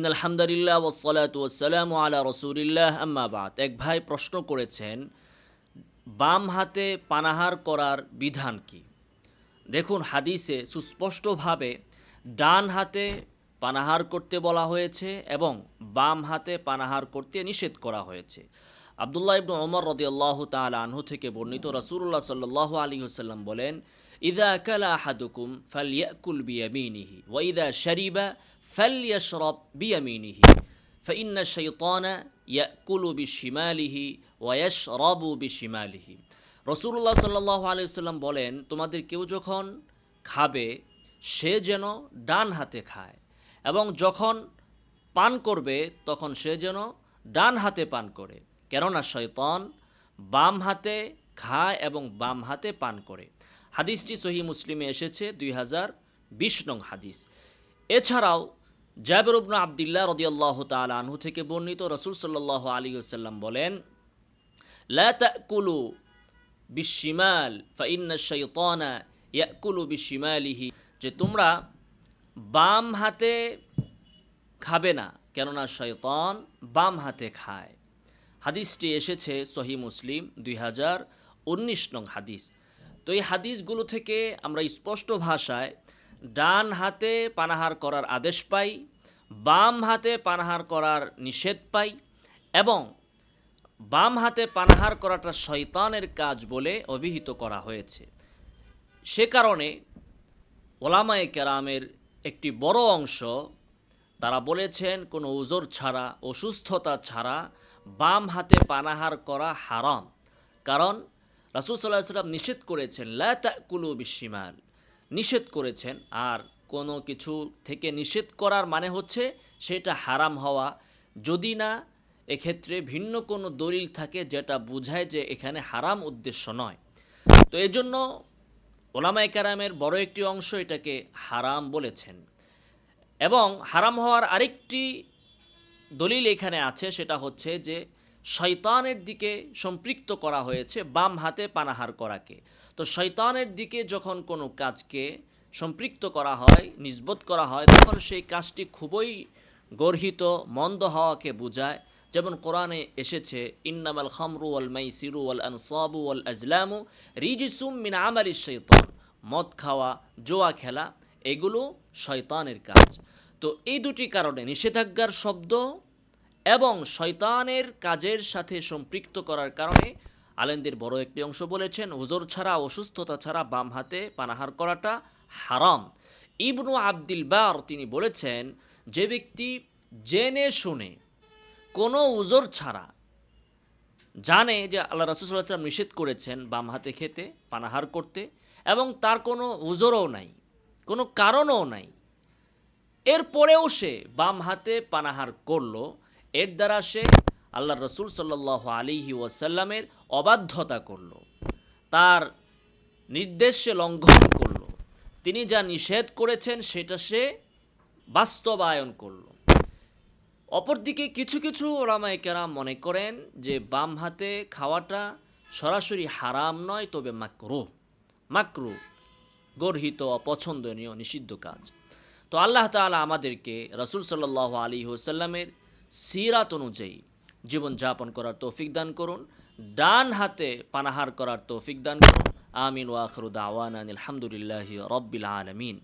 ইন্নাল হামদুলিল্লাহ ওয়াসসালাতু ওয়াসসালামু আলা রাসূলিল্লাহ আম্মা বাদ। এক ভাই প্রশ্ন করেছেন, বাম হাতে পানাহার করার বিধান কি? দেখুন, হাদিসে সুস্পষ্টভাবে ডান হাতে পানাহার করতে বলা হয়েছে এবং বাম হাতে পানাহার করতে নিষেধ করা হয়েছে। আব্দুল্লাহ ইবনে ওমর রাদিয়াল্লাহু তাআলা আনহু থেকে বর্ণিত, রাসূলুল্লাহ সাল্লাল্লাহু আলাইহি ওয়াসাল্লাম বলেন, ইযা আকালা আহাদুকুম ফালইয়াকুল বিয়ামিনিহি ওয়া ইযা শারিবা ফালইয়াশরাব বিয়ামিনিহি ফাইন্না শাইতানা ইয়াকুলু বিশিমালিহি ওয়া ইয়াশরাবু বিশিমালিহি। রাসূলুল্লাহ সাল্লাল্লাহু আলাইহি ওয়াসাল্লাম বলেন, তোমাদের কেউ যখন খাবে সে যেন ডান হাতে খায় এবং যখন পান করবে তখন সে যেন ডান হাতে পান করে, কেননা শয়তান বাম হাতে খায় এবং বাম হাতে পান করে। হাদিসটি সহিহ মুসলিমে এসেছে 2020 নং হাদিস। এছাড়াও জাবের ইবনে আব্দুল্লাহ রাদিয়াল্লাহু তাআলা আনহু থেকে বর্ণিত, রাসূল সাল্লাল্লাহু আলাইহি ওয়াসাল্লাম বলেন, লা তাকুলু বিশিমাল ফাইন্না শাইতানা ইয়াকুলু বিশিমালিহি, যে তোমরা বাম হাতে খাবে না, কেননা শয়তান বাম হাতে খায়। হাদিসটি এসেছে সহিহ মুসলিম 2019 নং হাদিস। তো এই হাদিসগুলো থেকে আমরা স্পষ্ট ভাষায় ডান হাতে পানাহার করার আদেশ পাই, বাম হাতে পানাহার করার নিষেধ পাই এবং বাম হাতে পানাহার করাটা শয়তানের কাজ বলে অভিহিত করা হয়েছে। সে কারণে ওলামায়ে কেরামের একটি বড় অংশ তারা বলেছেন, কোনো উজর ছাড়া, অসুস্থতা ছাড়া বাম হাতে পানাহার করা হারাম। কারণ রাসূল সাল্লাল্লাহু আলাইহি ওয়াসাল্লাম নিষেধ করেছেন, লা তাকুলু বিশিমাল, নিষেধ করেছেন। আর কোনো কিছু থেকে নিষেধ করার মানে হচ্ছে সেটা হারাম হওয়া, যদি না এক্ষেত্রে ভিন্ন কোনো দলিল থাকে যেটা বোঝায় যে এখানে হারাম উদ্দেশ্য নয়। তো এজন্য ওলামায়ে কেরামের বড় একটি অংশ এটাকে হারাম বলেছেন। এবং হারাম হওয়ার আরেকটি দলিল এখানে আছে, সেটা হচ্ছে যে শয়তানের দিকে সম্পৃক্ত করা হয়েছে বাম হাতে পানাহার করাকে। তো শয়তানের দিকে যখন কোনো কাজকে সম্পৃক্ত করা হয়, নিসবত করা হয়, তখন সেই কাজটি খুবই গর্হিত, মন্দ হওয়াকে বোঝায়। যেমন কোরআনে এসেছে, ইন্নামাল খামরু ওয়াল মাইসিরু ওয়াল আনসাবু ওয়াল আজলামু রিজসুম মিন আমালিশ শাইতান, মদ খাওয়া, জুয়া খেলা, এগুলো শয়তানের কাজ। তো এই দুটি কারণে নিষেধাজ্ঞার শব্দ এবং শয়তানের কাজের সাথে সম্পৃক্ত করার কারণে আলেমদের বড় একটি অংশ বলেছেন, ওজর ছাড়া, অসুস্থতা ছাড়া বাম হাতে পানাহার করাটা হারাম। ইবনু আব্দুল বার তিনি বলেছেন, যে ব্যক্তি জেনে শুনে কোনো উজর ছাড়া জানে যে আল্লাহ রাসূল সাল্লাল্লাহু আলাইহি ওয়াসাল্লাম নিষেধ করেছেন বাম হাতে খেতে, পানাহার করতে, এবং তার কোনো উজরও নাই, কোনো কারণও নাই, এরপরেও সে বাম হাতে পানাহার করলো, এর দ্বারা সে আল্লাহ রাসূল সাল্লাল্লাহু আলাইহি ওয়াসাল্লামের অবাধ্যতা করলো, তার নির্দেশ সে লঙ্ঘন করলো, তিনি যা নিষেধ করেছেন সেটা সে বাস্তবায়ন করলো। অপরদিকে কিছু কিছু ওলামায়ে কেরাম মনে করেন যে বাম হাতে খাওয়াটা সরাসরি হারাম নয়, তবে মাকরুহ, গর্হিত, অপছন্দনীয়, নিষিদ্ধ কাজ। তো আল্লাহ তাআলা আমাদেরকে রাসূল সাল্লাল্লাহু আলাইহি ওয়াসাল্লামের সিরাত অনুযায়ী জীবনযাপন করার তৌফিক দান করুন, ডান হাতে পানাহার করার তৌফিক দান করুন। আমিন ওয়া আখিরু দাওয়ানা আলহামদুলিল্লাহি রাব্বিল আলামিন।